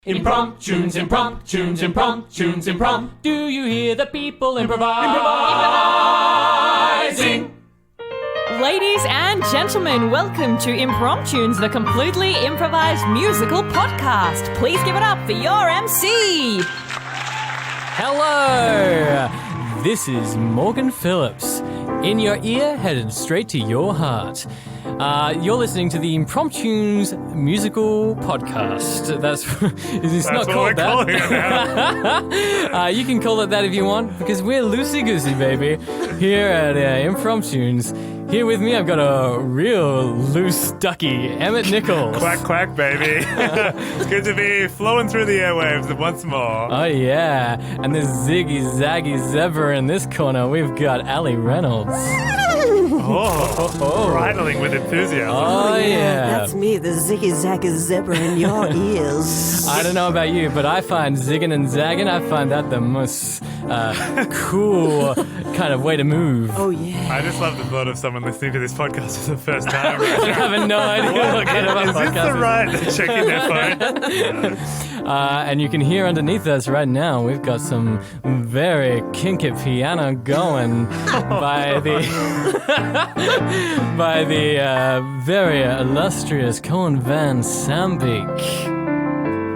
Impromptunes, imprompt. Do you hear the people improvising? Ladies and gentlemen, welcome to Impromptunes, the completely improvised musical podcast. Please give it up for your MC. Hello, this is Morgan Phillips. In your ear, headed straight to your heart. You're listening to the Impromptunes musical podcast. That's not called that. You can call it that if you want, because we're loosey-goosey, baby, here at Impromptunes. Here with me, I've got a real loose ducky, Emmet Nichols. Quack, quack, baby. It's good to be flowing through the airwaves once more. Oh, yeah. And this ziggy-zaggy zebra in this corner, we've got Reynolds. Bridling with enthusiasm. Oh, yeah. That's me, the ziggy-zaggy zebra in your ears. I don't know about you, but I find zigging and zagging, I find that the most cool kind of way to move. Oh, yeah. I just love the thought of someone listening to this podcast for the first time. I have no idea what kind of a Is podcast this the right checking their phone? And you can hear underneath us right now, we've got some very kinky piano going by the very illustrious Kohan Sambeek.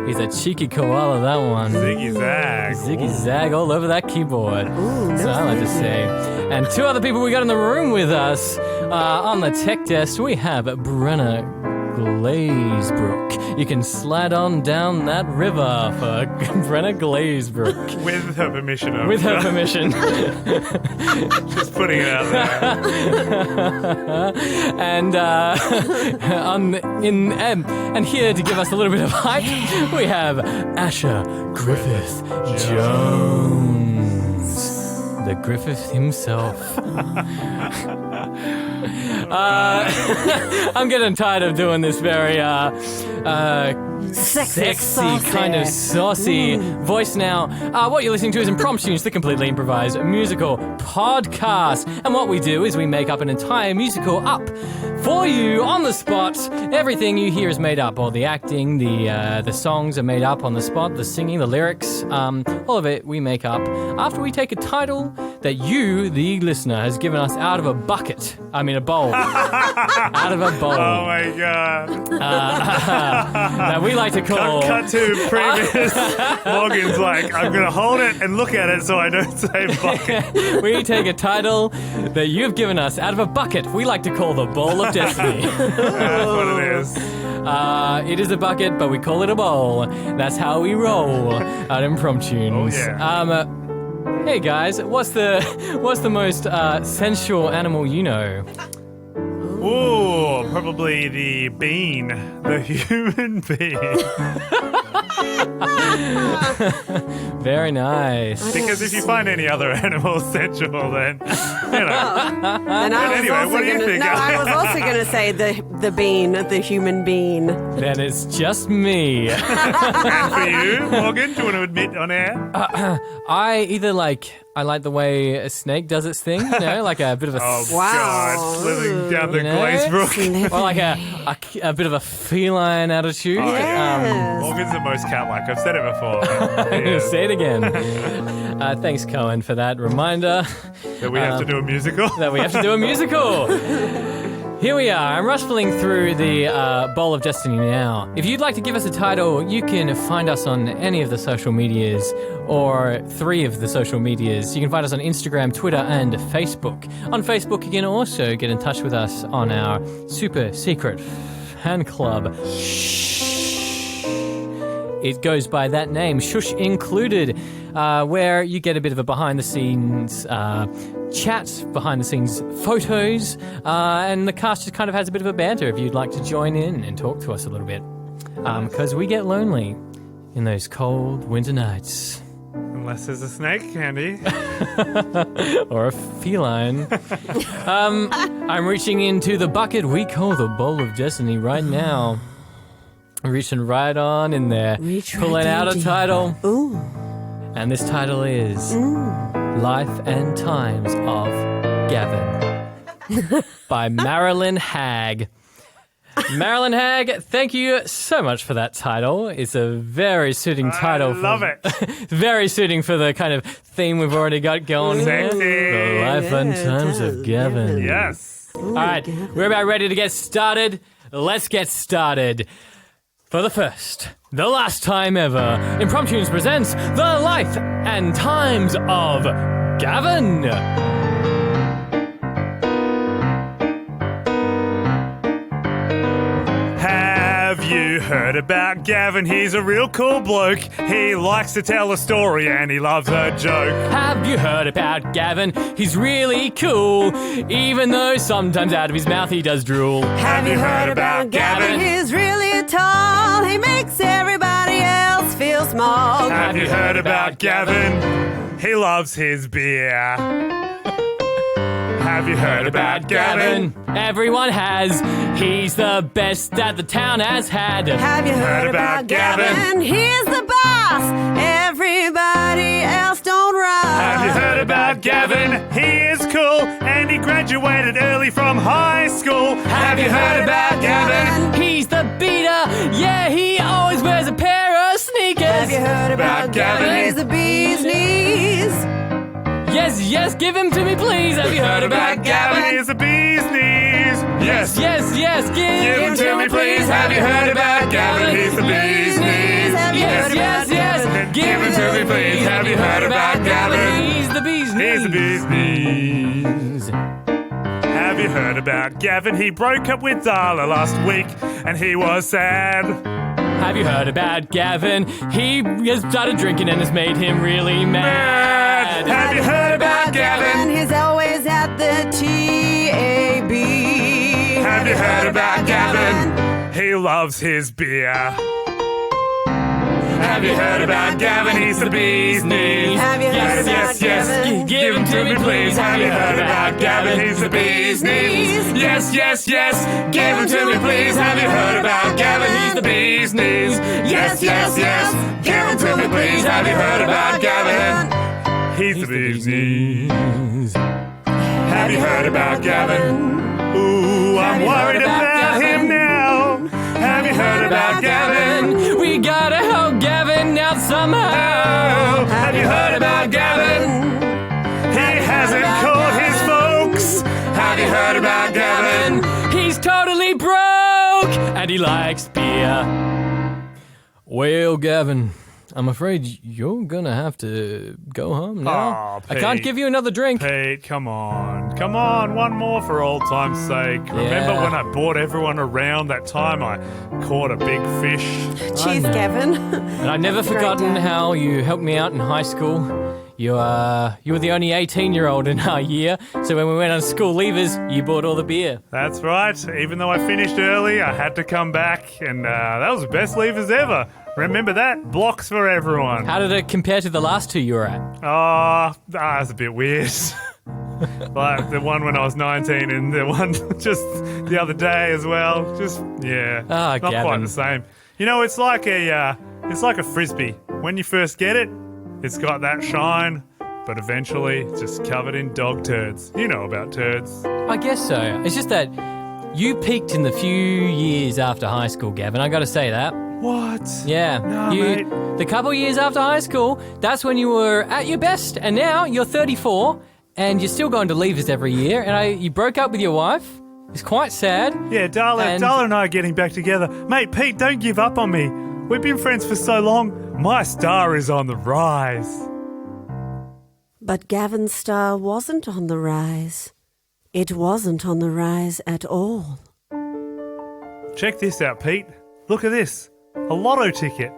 He's a cheeky koala, that one. Ziggy zag. Ziggy zag all over that keyboard. Ooh, So I like to say. And two other people we got in the room with us. On the tech desk, we have Brenna Glazebrook. You can slide on down that river for Brenna Glazebrook. With her permission. With her permission. Just putting it out there. And here to give us a little bit of hype, we have Asher Griffith Jones, the Griffith himself. I'm getting tired of doing this very sexy, kind of saucy voice now. What you're listening to is Impromptunes, the completely improvised musical podcast. And what we do is we make up an entire musical up for you on the spot. Everything you hear is made up. All the acting, the songs are made up on the spot, the singing, the lyrics, all of it we make up after we take a title that you, the listener, has given us out of a bucket. I mean a bowl. Out of a bowl. Oh my god. That we like to call... Cut to previous. Morgan's like, I'm going to hold it and look at it so I don't say bucket. We take a title that you've given us out of a bucket we like to call the Bowl of Destiny. That's what it is. It is a bucket, but we call it a bowl. That's how we roll at Impromptunes. Oh, yeah. Hey guys, what's the most sensual animal you know? Ooh, probably the bean. The human being. Very nice. Because if you find any other animal sensual, then, you know. And anyway, what do you think? No, I was also going to say the bean, the human bean. Then it's just me. And for you, Morgan, do you want to admit on air? I like the way a snake does its thing, you know, like a bit of a... Oh, Wow. God. Slithing down the You know? Glazebrook. Or like a bit of a feline attitude. Yes. Morgan's the most cat-like. I've said it before. Say it again. Thanks, Kohan, for that reminder. That we have to do a musical? That we have to do a musical. Here we are. I'm rustling through the Bowl of Destiny now. If you'd like to give us a title, you can find us on any of the social medias, or 3 of the social medias. You can find us on Instagram, Twitter, and Facebook. On Facebook, you can also get in touch with us on our super secret fan club. It goes by that name, Shush Included, where you get a bit of a behind-the-scenes chat, behind-the-scenes photos, and the cast just kind of has a bit of a banter if you'd like to join in and talk to us a little bit. Because we get lonely in those cold winter nights. Unless there's a snake handy. Or a feline. I'm reaching into the bucket we call the Bowl of Destiny right now. Reaching right on in there, pulling out a title. Ooh. And this title is Life and Times of Gavin by Marellen Haag. Marellen Haag, thank you so much for that title. It's a very suiting title. I love it. Very suiting for the kind of theme we've already got going here. Sexy. The life and times of Gavin. Yes. All right, we're about ready to get started. Let's get started. For the first, the last time ever, Impromptunes presents The Life and Times of Gavin. Have you heard about Gavin? He's a real cool bloke. He likes to tell a story and he loves a joke. Have you heard about Gavin? He's really cool, even though sometimes out of his mouth he does drool. Have you heard about Gavin? He's really tall. He makes everybody else feel small. Have you heard about Gavin? He loves his beer. Have you heard about Gavin? Everyone has. He's the best that the town has had. Have you heard about Gavin? He's the boss. Everybody else don't run. Have you heard about Gavin? He is cool and he graduated early from high school. Have you heard about Gavin? He's the beater. Yeah, he always wears a pair of sneakers. Have you heard about Gavin? Gavin? He's the bee's knees. Yes, yes, give him to me, please. Have you heard about Gavin? He's the bee's knees. Yes. Yes, yes, Give him to me, please. Have you heard about Gavin? He's the bee's knees. Have you Yes, heard yes, about yes. Gavin? Give him to me, please. Have you heard about Gavin? He's the bee's knees. He's the bee's knees. Have you heard about Gavin? He broke up with Darla last week and he was sad. Have you heard about Gavin? He has started drinking and has made him really mad. Have you heard about Gavin? He's always at the TAB. Have you heard about Gavin? He loves his beer. Have you heard about Gavin? He's the bee's knees. Have you heard Yes, about yes, yes. Gavin? Give him to me, please. Have you heard about Gavin? He's the bee's knees. Yes, yes, yes. Give him to me, please. Have you heard about Gavin? He's the bee's knees. Yes, yes, yes. Give him to me, please. Have you heard about Gavin? He's the bee's knees. Have you heard about Gavin? Ooh, I'm worried about him now. Have you heard about Gavin? We gotta help Gavin out somehow. Have you heard about Gavin? He hasn't called his folks. Have you heard about Gavin? He's totally broke and he likes beer. Well, Gavin, I'm afraid you're gonna have to go home now. Aw, I can't Pete. give you another drink. Pete, come on. Come on, one more for old time's sake. Remember Yeah. when I brought everyone around that time I caught a big fish? Cheers, Gavin. And I've never Great forgotten day. how you helped me out in high school. You were the only 18-year-old in our year, so when we went on school leavers, you bought all the beer. That's right. Even though I finished early, I had to come back, and that was the best levers ever. Remember that? Blocks for everyone. How did it compare to the last two you were at? That's a bit weird. Like the one when I was 19 and the one just the other day as well. Just, yeah, not quite Gavin. the same. You know, it's like a frisbee. When you first get it, it's got that shine, but eventually it's just covered in dog turds. You know about turds. I guess so. It's just that you peaked in the few years after high school, Gavin. I gotta say that. What? Yeah. Nah, mate. The couple years after high school, that's when you were at your best, and now you're 34, and you're still going to leavers every year, and you broke up with your wife. It's quite sad. Yeah, Darla and I are getting back together. Mate, Pete, don't give up on me. We've been friends for so long. My star is on the rise. But Gavin's star wasn't on the rise. It wasn't on the rise at all. Check this out, Pete. Look at this. A lotto ticket.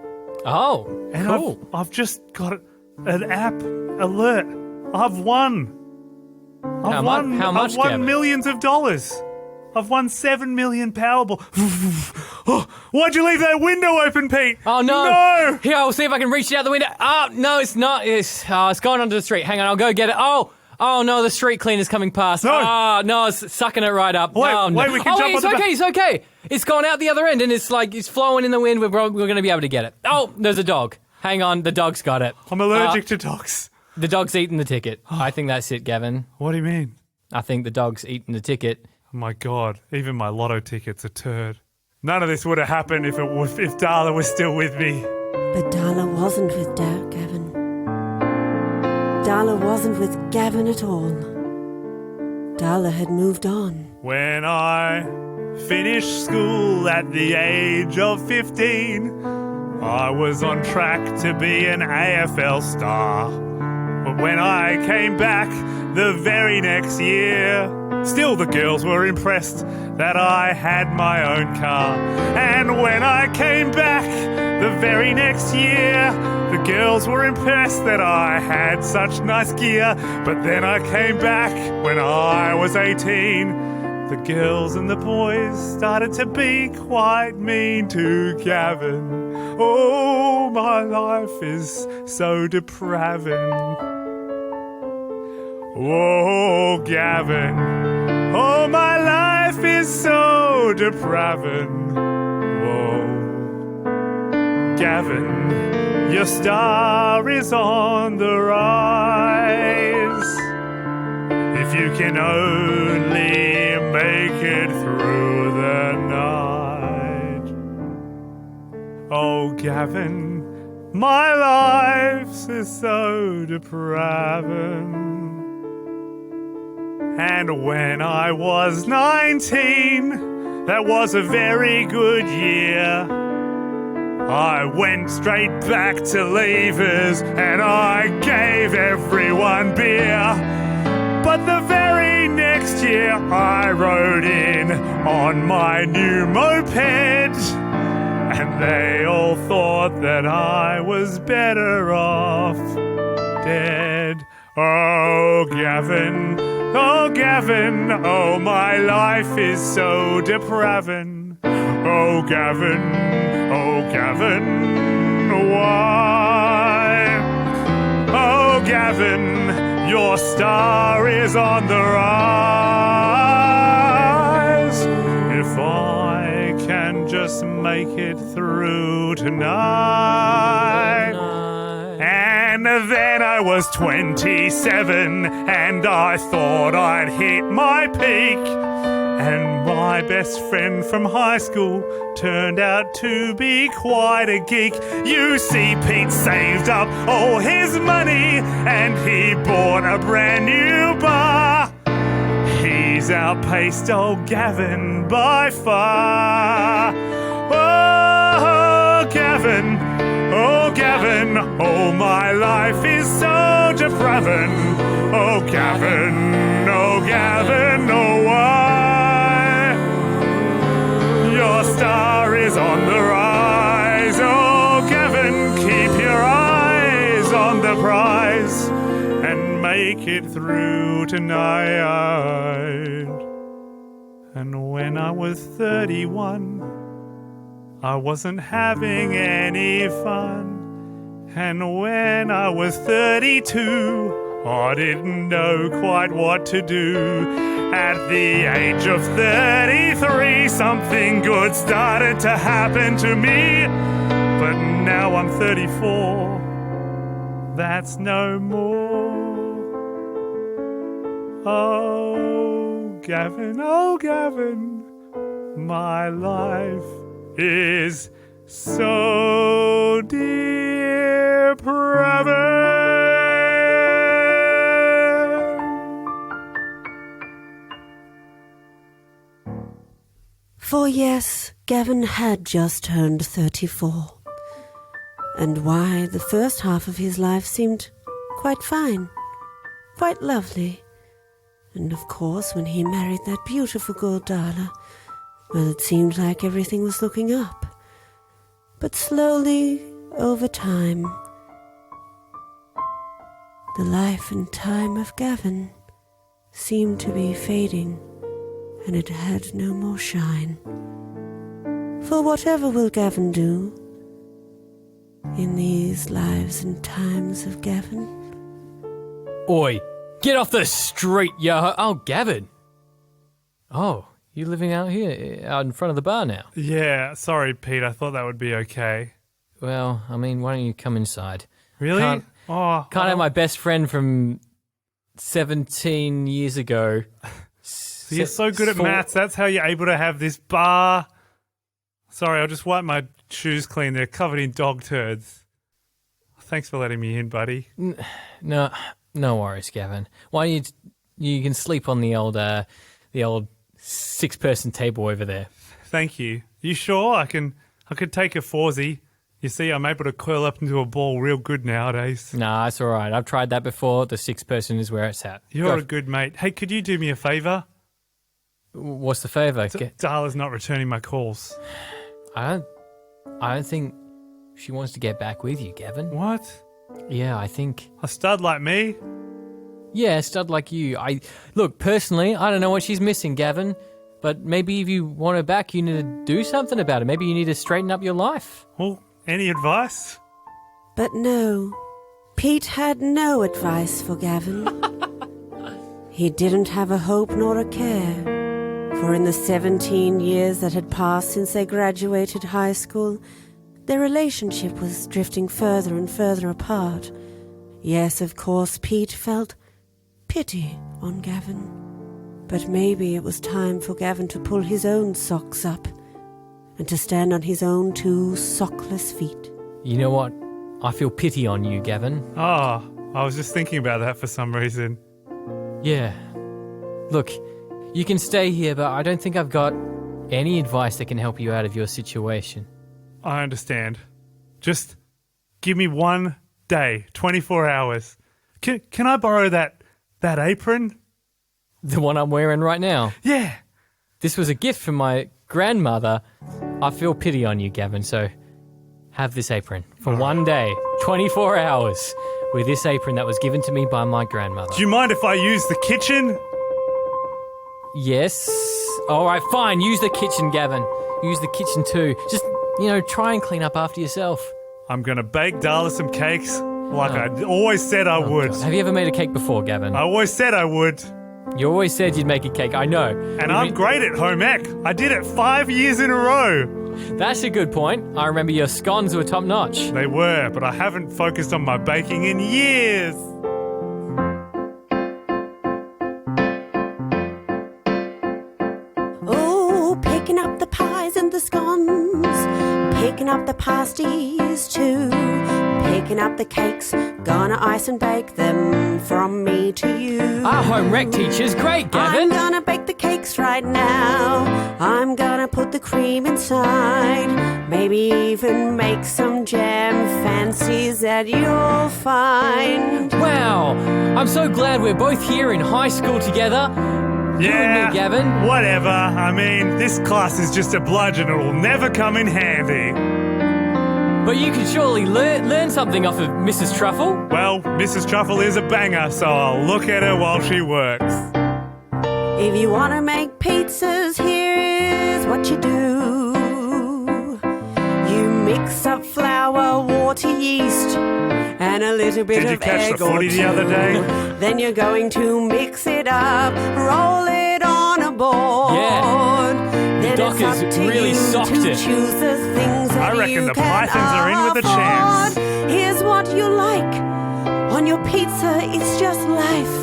Oh, And cool. I've just got an app alert. I've won. How much, I've won Gavin? millions of dollars. I've won 7 million Powerball. Oh, why'd you leave that window open, Pete? Oh, no. No! Here, I'll see if I can reach it out the window. Oh, no, it's not. It's gone onto the street. Hang on, I'll go get it. Oh, no, the street cleaner's coming past. No. Oh, no, it's sucking it right up. Wait, oh, no. wait, we can jump it's on the okay, it's okay. It's gone out the other end, and it's flowing in the wind. We're going to be able to get it. Oh, there's a dog. Hang on, the dog's got it. I'm allergic to dogs. The dog's eating the ticket. I think that's it, Gavin. What do you mean? I think the dog's eating the ticket. Oh my God, even my lotto ticket's a turd. None of this would have happened if Darla was still with me. But Darla wasn't with Gavin. Darla wasn't with Gavin at all. Darla had moved on. When I finished school at the age of 15, I was on track to be an AFL star. But when I came back the very next year, still the girls were impressed that I had my own car. And when I came back the very next year, the girls were impressed that I had such nice gear. But then I came back when I was 18. The girls and the boys started to be quite mean to Gavin. Oh, my life is so depravin'. Oh, Gavin. Oh, my life is so depravin'. Whoa. Gavin, your star is on the rise. If you can only make it through the night. Oh, Gavin, my life is so depravin'. And when I was 19, that was a very good year. I went straight back to Levers and I gave everyone beer. But the very next year I rode in on my new moped, and they all thought that I was better off dead. Oh, Gavin, oh, Gavin, oh, my life is so depravin'. Oh, Gavin, why? Oh, Gavin, your star is on the rise. If I can just make it through tonight. And then I was 27 and I thought I'd hit my peak. And my best friend from high school turned out to be quite a geek. You see, Pete saved up all his money and he bought a brand new bar. He's outpaced old Gavin by far. Oh, Gavin, oh, Gavin, oh, my life is so depravin'. Oh, Gavin, oh, Gavin, oh, why? Your star is on the rise. Oh, Gavin, keep your eyes on the prize and make it through tonight. And when I was 31, I wasn't having any fun. And when I was 32, I didn't know quite what to do. At the age of 33, something good started to happen to me. But now I'm 34, that's no more. Oh, Gavin, my life is so depravin'. For yes, Gavin had just turned 34. And why, the first half of his life seemed quite fine, quite lovely. And of course, when he married that beautiful girl Darla, well, it seemed like everything was looking up. But slowly, over time, the life and time of Gavin seemed to be fading, and it had no more shine. For whatever will Gavin do in these lives and times of Gavin? Oi, get off the street, yo. Oh, Gavin. Oh, you living out here, out in front of the bar now? Yeah, sorry, Pete. I thought that would be okay. Well, I mean, why don't you come inside? Really? Can't have my best friend from 17 years ago. You're so good at maths. That's how you're able to have this bar. Sorry, I'll just wipe my shoes clean. They're covered in dog turds. Thanks for letting me in, buddy. No worries, Gavin. Why don't you can sleep on the old 6-person table over there. Thank you. You sure? I could take a 4-zy. You see, I'm able to curl up into a ball real good nowadays. Nah, it's all right. I've tried that before. The 6-person is where it's at. You're a good mate. Hey, could you do me a favour? What's the favour? Darla's not returning my calls. I don't think she wants to get back with you, Gavin. What? Yeah, I think... A stud like me? Yeah, a stud like you. Look, personally, I don't know what she's missing, Gavin. But maybe if you want her back, you need to do something about it. Maybe you need to straighten up your life. Well, any advice? But no, Pete had no advice for Gavin. He didn't have a hope nor a care, for in the 17 years that had passed since they graduated high school, their relationship was drifting further and further apart. Yes, of course, Pete felt pity on Gavin. But maybe it was time for Gavin to pull his own socks up and to stand on his own 2 sockless feet. You know what? I feel pity on you, Gavin. Oh, I was just thinking about that for some reason. Yeah. Look, you can stay here, but I don't think I've got any advice that can help you out of your situation. I understand. Just give me 1 day, 24 hours. Can I borrow that apron? The one I'm wearing right now. Yeah. This was a gift from my grandmother. I feel pity on you, Gavin, so have this apron for 1 day, 24 hours, with this apron that was given to me by my grandmother. Do you mind if I use the kitchen? Yes. All right, fine. Use the kitchen, Gavin. Use the kitchen too. Just, try and clean up after yourself. I'm going to bake Darla some cakes like I always said I would. God. Have you ever made a cake before, Gavin? I always said I would. You always said you'd make a cake, I know. And I'm great at home-ec. I did it 5 years in a row. That's a good point. I remember your scones were top-notch. They were, but I haven't focused on my baking in years. Oh, picking up the pies and the scones, picking up the pasties too, picking up the cakes, gonna ice and bake them from me to you. Our home rec teacher's great, Gavin. I'm gonna bake the cakes right now. I'm gonna put the cream inside. Maybe even make some jam fancies that you'll find. Wow, I'm so glad we're both here in high school together. You and me, Gavin. Whatever. I mean, this class is just a bludgeon. It'll never come in handy. But you could surely learn something off of Mrs. Truffle. Well, Mrs. Truffle is a banger, so I'll look at her while she works. If you want to make pizzas, here's what you do. You mix up flour, water, yeast, and a little bit Did you of catch egg the footy or the other two. day? Then you're going to mix it up, roll it on a board. Yeah. Then Doc it's up has to really you socked to it. choose the things that I reckon you the can Pythons are in with a chance. afford. Here's what you like on your pizza. It's just life.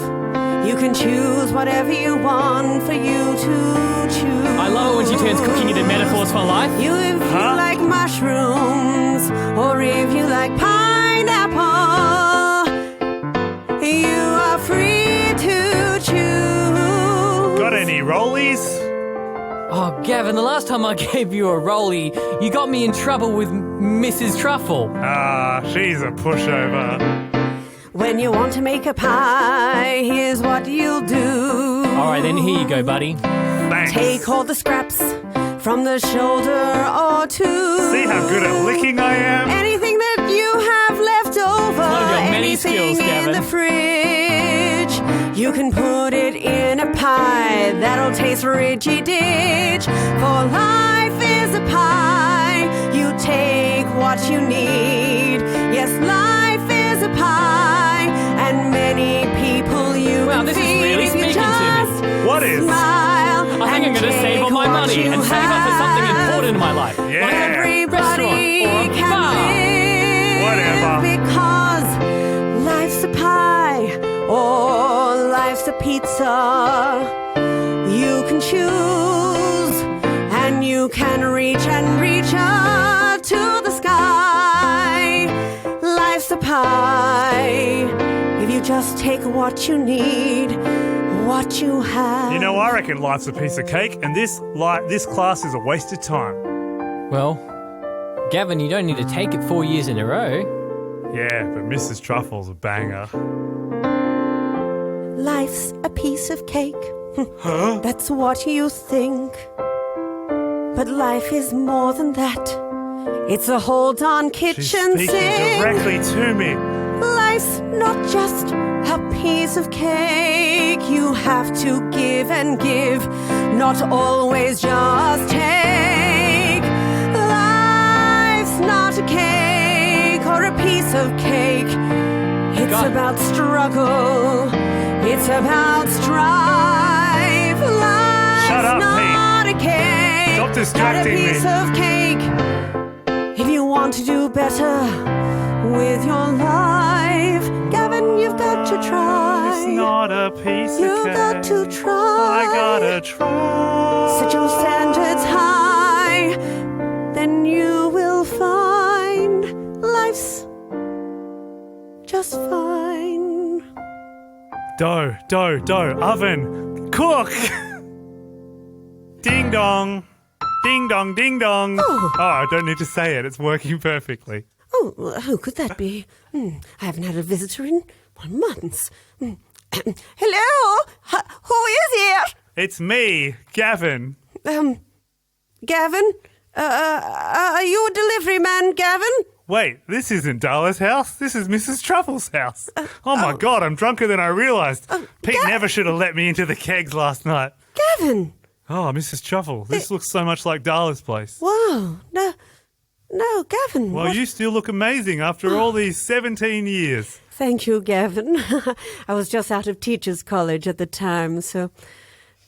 You can choose whatever you want for you to choose. I love it when she turns cooking into metaphors for life. If you like mushrooms, or if you like pineapple, you are free to choose. Got any rollies? Oh, Gavin, the last time I gave you a rollie, you got me in trouble with Mrs. Truffle. Ah, she's a pushover. When you want to make a pie, here's what you'll do. All right, then here you go, buddy. Thanks. Take all the scraps from the shoulder or two. See how good at licking I am? Anything that you have left over, one of your many anything skills, Gavin. in the fridge, you can put it in a pie that'll taste ridgy-ditch. For life is a pie. You take what you need. Yes, life is a pie, and many people you Wow, can this is feed really if you speaking to me. just What is? smile. I think I'm going to save all my money and save up for something important in my life. Yeah. Everybody Restaurant or a can bar. live Whatever. because life's a pie or life's a pizza. You can choose and you can reach and reach picture to the sky. Life's a pie. If you just take what you need, what you have. You know, I reckon life's a piece of cake, and this class is a waste of time. Well, Gavin, you don't need to take it 4 years in a row. Yeah, but Mrs. Truffle's a banger. Life's a piece of cake. Huh? That's what you think. But life is more than that. It's a whole darn kitchen She's speaking sink. directly to me. Life's not just a piece of cake. You have to give and give, not always just take. Life's not a cake or a piece of cake. It's God. about struggle. It's about strife. Life's Shut up, not a cake. Stop distracting not a me. piece of cake. If you want to do better with your life, Gavin, you've got to try. It's not a piece You've of cake. got to try. I gotta try. Set your standards high, then you will find life's just fine. Dough, oven, cook. Ding dong. Ding dong, ding dong. Oh. I don't need to say it. It's working perfectly. Oh, who could that be? I haven't had a visitor in 1 month. Hello? Who is it? It's me, Gavin. Gavin? Are you a delivery man, Gavin? Wait, this isn't Darla's house. This is Mrs. Truffle's house. Oh my God, I'm drunker than I realised. Pete never should have let me into the kegs last night. Gavin! Oh, Mrs. Truffle, this looks so much like Darla's place. Wow. No, Gavin. Well, what? you still look amazing after all these 17 years. Thank you, Gavin. I was just out of teachers' college at the time, so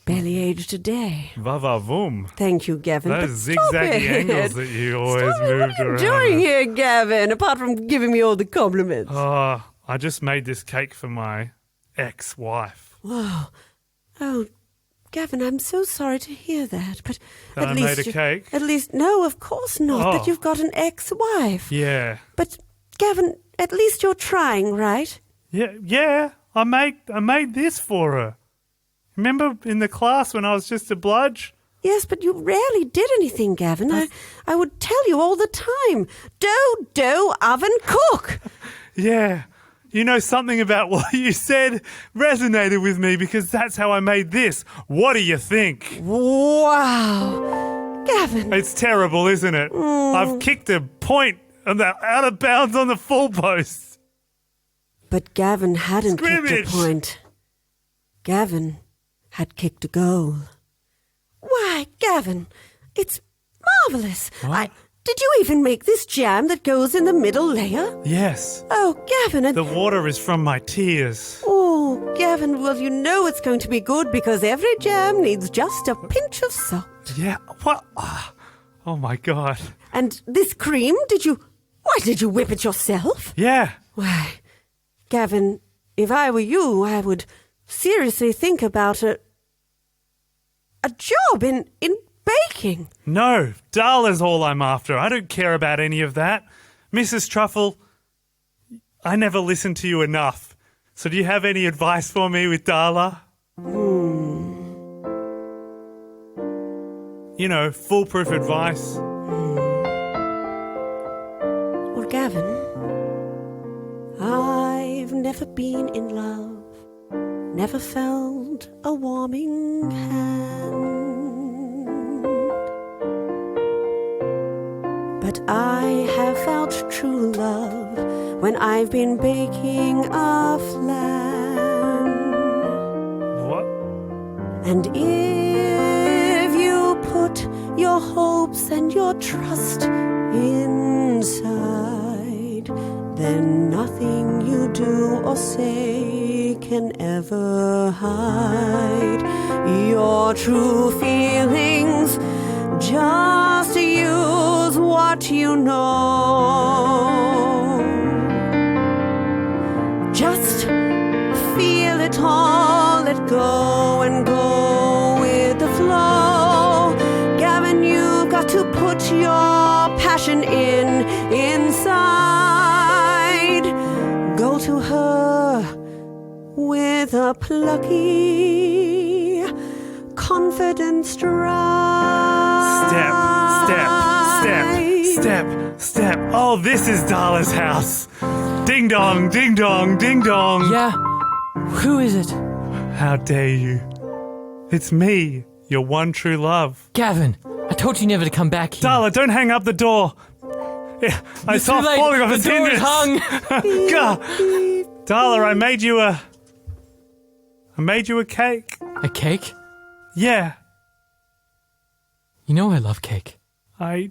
barely aged a day. Va-va-voom. Thank you, Gavin. Those but stop zigzaggy it. angles that you always Stop it. moved What are you around. doing here, Gavin, apart from giving me all the compliments? Oh, I just made this cake for my ex-wife. Wow. Oh, Gavin, I'm so sorry to hear that, but That at I least made a cake? At least, no, of course not. Oh. But you've got an ex-wife. Yeah. But Gavin, at least you're trying, right? Yeah. I made this for her. Remember in the class when I was just a bludge? Yes, but you rarely did anything, Gavin. I would tell you all the time. Dough, oven, cook. Yeah. You know, something about what you said resonated with me because that's how I made this. What do you think? Wow. Gavin. It's terrible, isn't it? I've kicked a point out of bounds on the full post. But Gavin hadn't Scrimmage. kicked a point. Gavin had kicked a goal. Why, Gavin, it's marvellous. Did you even make this jam that goes in the middle layer? Yes. Oh, Gavin. The water is from my tears. Oh, Gavin, well, you know it's going to be good because every jam needs just a pinch of salt. Yeah. What? Oh my God. And this cream, why did you whip it yourself? Yeah. Why, Gavin, if I were you, I would seriously think about a job in baking. No, Darla's all I'm after. I don't care about any of that. Mrs. Truffle, I never listened to you enough. So do you have any advice for me with Darla? You know, foolproof advice. Well, Gavin, I've never been in love, never felt a warming hand. But I have felt true love when I've been baking a flan. What? And if you put your hopes and your trust inside, then nothing you do or say can ever hide your true feelings. Just use what you know. Just feel it all, let go and go with the flow. Gavin, you've got to put your passion inside. Go to her with a plucky, confident stride. Step. Oh, this is Darla's house. Ding dong, ding dong, ding dong. Yeah? Who is it? How dare you? It's me, your one true love. Gavin, I told you never to come back here. Darla, don't hang up the door. I saw it too late. falling off The its door is hinges. hung. God. Darla, I made you a cake. A cake? Yeah. You know I love cake. I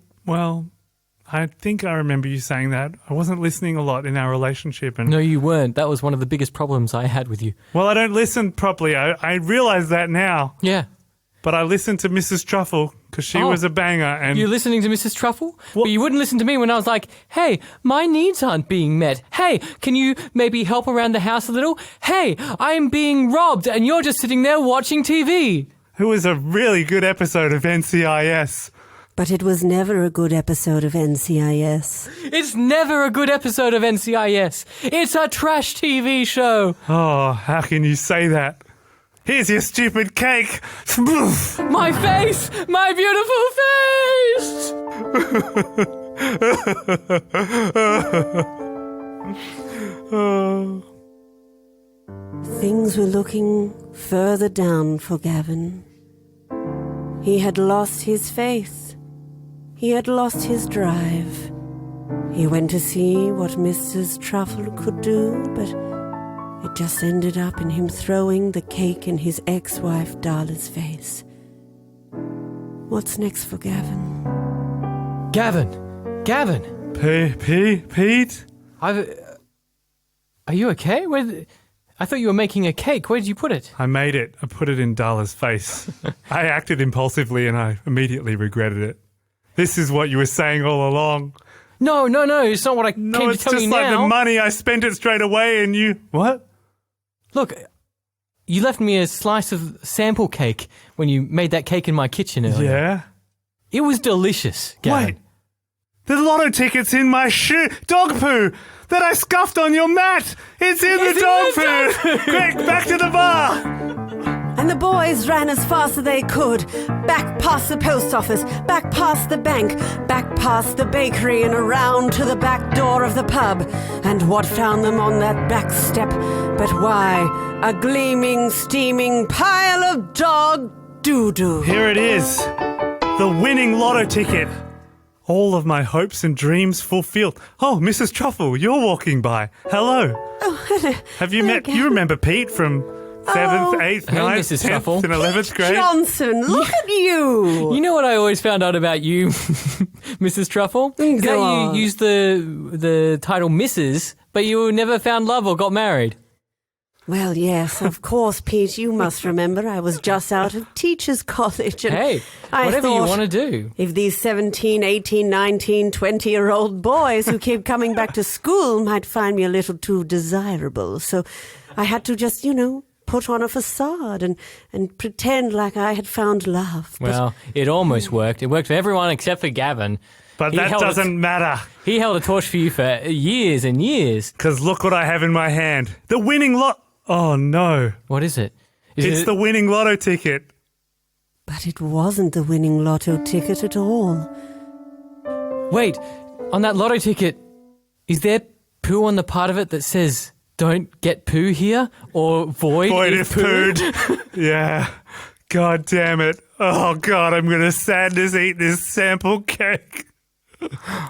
think I remember you saying that. I wasn't listening a lot in our relationship. And No, you weren't. That was one of the biggest problems I had with you. well, I don't listen properly. I realize that now. Yeah. But I listened to Mrs. Truffle because she Oh. was a banger. And You're listening to Mrs. Truffle? But you wouldn't listen to me when I was like, hey, my needs aren't being met. Hey, can you maybe help around the house a little? Hey, I'm being robbed and you're just sitting there watching TV. it was a really good episode of NCIS. But it was never a good episode of NCIS. It's never a good episode of NCIS. It's a trash TV show. Oh, how can you say that? Here's your stupid cake. My face! My beautiful face! Things were looking further down for Gavin. He had lost his faith. He had lost his drive. He went to see what Mrs. Truffle could do, but it just ended up in him throwing the cake in his ex-wife Darla's face. What's next for Gavin? Gavin! Pete? Are you okay? I thought you were making a cake. Where did you put it? I made it. I put it in Darla's face. I acted impulsively and I immediately regretted it. This is what you were saying all along. No, it's not what I came to tell you now. No, it's just like the money. I spent it straight away and you... What? Look, you left me a slice of sample cake when you made that cake in my kitchen earlier. Yeah? It was delicious, Gavin. Wait. The lotto ticket's in my shoe. Dog poo that I scuffed on your mat. It's in the dog poo. Quick, back to the bar. And the boys ran as fast as they could, back past the post office, back past the bank, back past the bakery and around to the back door of the pub. And what found them on that back step but why? A gleaming, steaming pile of dog doo-doo. Here it is. The winning lotto ticket. All of my hopes and dreams fulfilled. Oh, Mrs. Truffle, you're walking by. Hello. Oh, hello. Have you Hello, met... Gavin. You remember Pete from 7th, 8th, Hey, 9th, Mrs. 10th Truffle. and 11th grade? Johnson, look at you. You know what I always found out about you, Mrs. Truffle? Is that Go on. you used the title Mrs., but you never found love or got married. Well, yes, of course, Pete, you must remember I was just out of teacher's college. And Hey, I whatever you thought, want to do. if these 17, 18, 19, 20-year-old boys who keep coming back to school might find me a little too desirable. So I had to just, put on a facade and pretend like I had found love. But Well, it almost worked. It worked for everyone except for Gavin. But He that held doesn't matter. He held a torch for you for years and years. Because look what I have in my hand. The winning lot... Oh, no. What is it? Is It's it the winning lotto ticket. But it wasn't the winning lotto ticket at all. Wait, on that lotto ticket, is there poo on the part of it that says, don't get poo here? Or void if pooed. Yeah. God damn it. Oh, God, I'm going to sadness eat this sample cake.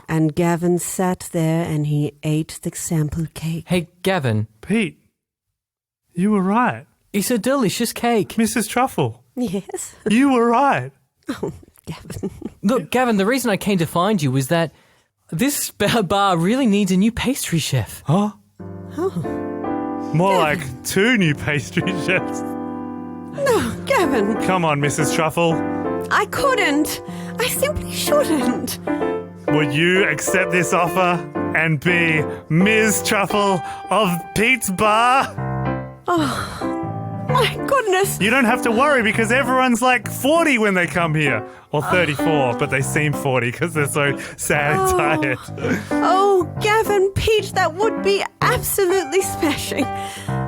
And Gavin sat there and he ate the sample cake. Hey, Gavin, Pete, you were right. it's a delicious cake. Mrs. Truffle, Yes. you were right. Gavin. Look, Gavin, the reason I came to find you was that this bar really needs a new pastry chef. Huh? More like 2 new pastry chefs. No, Gavin, Come on, Mrs. Truffle. I couldn't. I simply shouldn't. Would you accept this offer and be Ms. Truffle of Pete's Bar? my goodness. You don't have to worry because everyone's like 40 when they come here. Or 34, but they seem 40 because they're so sad and tired. Oh, Gavin, Pete, that would be absolutely smashing.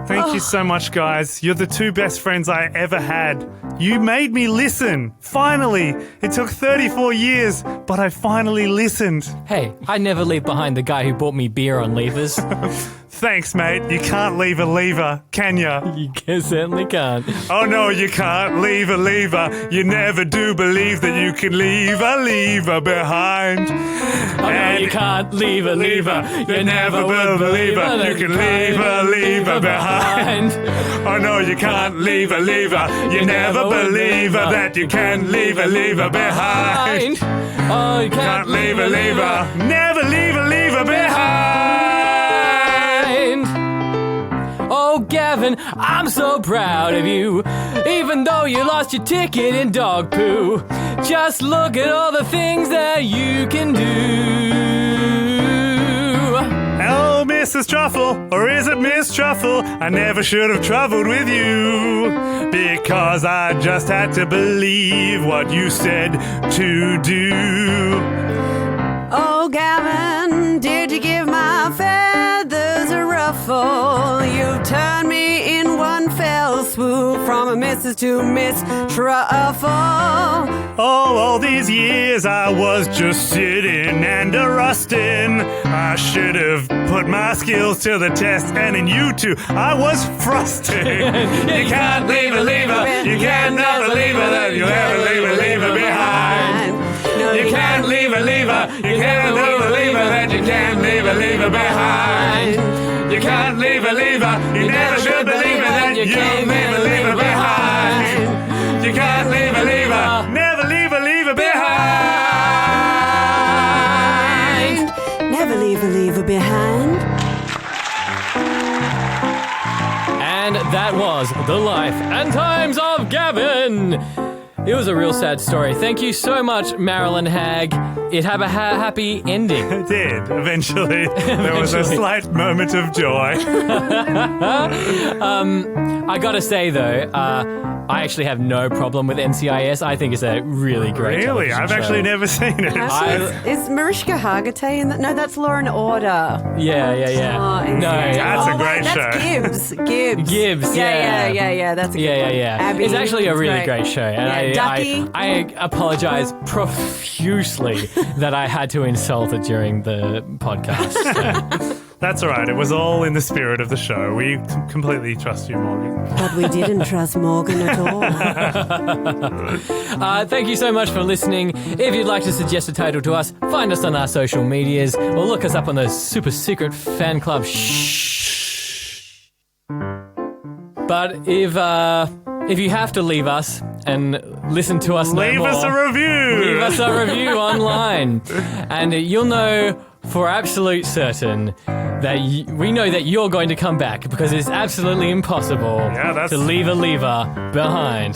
Thank you so much, guys. You're the two best friends I ever had. You made me listen. Finally. It took 34 years, but I finally listened. Hey, I never leave behind the guy who bought me beer on levers. Thanks, mate. You can't leave a lever, can ya? You certainly can't. Oh, no, you can't leave a lever. You never do believe that you can leave a lever behind. Oh, no, you can't leave a lever. You never will believe that you can leave a lever behind. Oh, no, you can't leave a lever. You never believe that you can leave a lever behind. Oh, you Can't leave a lever. Never leave a lever behind. Oh, Gavin, I'm so proud of you. Even though you lost your ticket in dog poo, just look at all the things that you can do. Hello, Mrs. Truffle, or is it Miss Truffle? I never should have traveled with you because I just had to believe what you said to do. Oh, Gavin, did you give my feathers a ruffle? You've turned me in one fell swoop from a Mrs. to Miss Truffle. Oh, all these years I was just sitting and a-rusting. I should have put my skills to the test, and in you two I was frosting. You can't leave a lever, you can't never leave a lever, you'll never leave a lever behind. You can't leave a lever, you can't leave a lever, that you can't leave a lever behind. You can't leave a lever, you never should believe it, that you can't leave a lever behind. You can't leave a lever, never leave a lever behind. Never leave a lever behind. And that was the life and times of Gavin. It was a real sad story. Thank you so much, Marellen Haag. It had a happy ending. It did, eventually. There was a slight moment of joy. I gotta say, though, I actually have no problem with NCIS. I think it's a really great Really? television I've show. actually never seen it. Is Mariska Hargitay in that? No, that's Law and Order. Yeah. Oh, No, That's a great that's show. Gibbs. Gibbs, Yeah. That's a good one. Abby, It's actually a really it's great show. And Ducky. I apologize profusely that I had to insult it during the podcast. So. That's all right. It was all in the spirit of the show. We completely trust you, Morgan. But we didn't trust Morgan at all. Thank you so much for listening. If you'd like to suggest a title to us, find us on our social medias or look us up on the super secret fan club. Shh. But if you have to leave us and listen to us Leave no more, us a review. leave us a review online, and you'll know for absolute certain that we know that you're going to come back because it's absolutely impossible to leave a lever behind.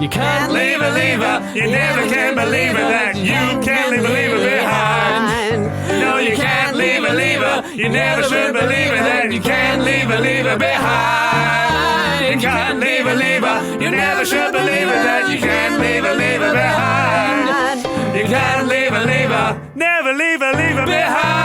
You can't leave a lever. You never can believe it that you can't leave a lever behind. No, you can't leave a lever. You never should believe it that you can't leave a lever behind. You can't leave a lever. You never should believe it that you can't leave a lever behind. You can't leave a lever. Never leave a lever behind.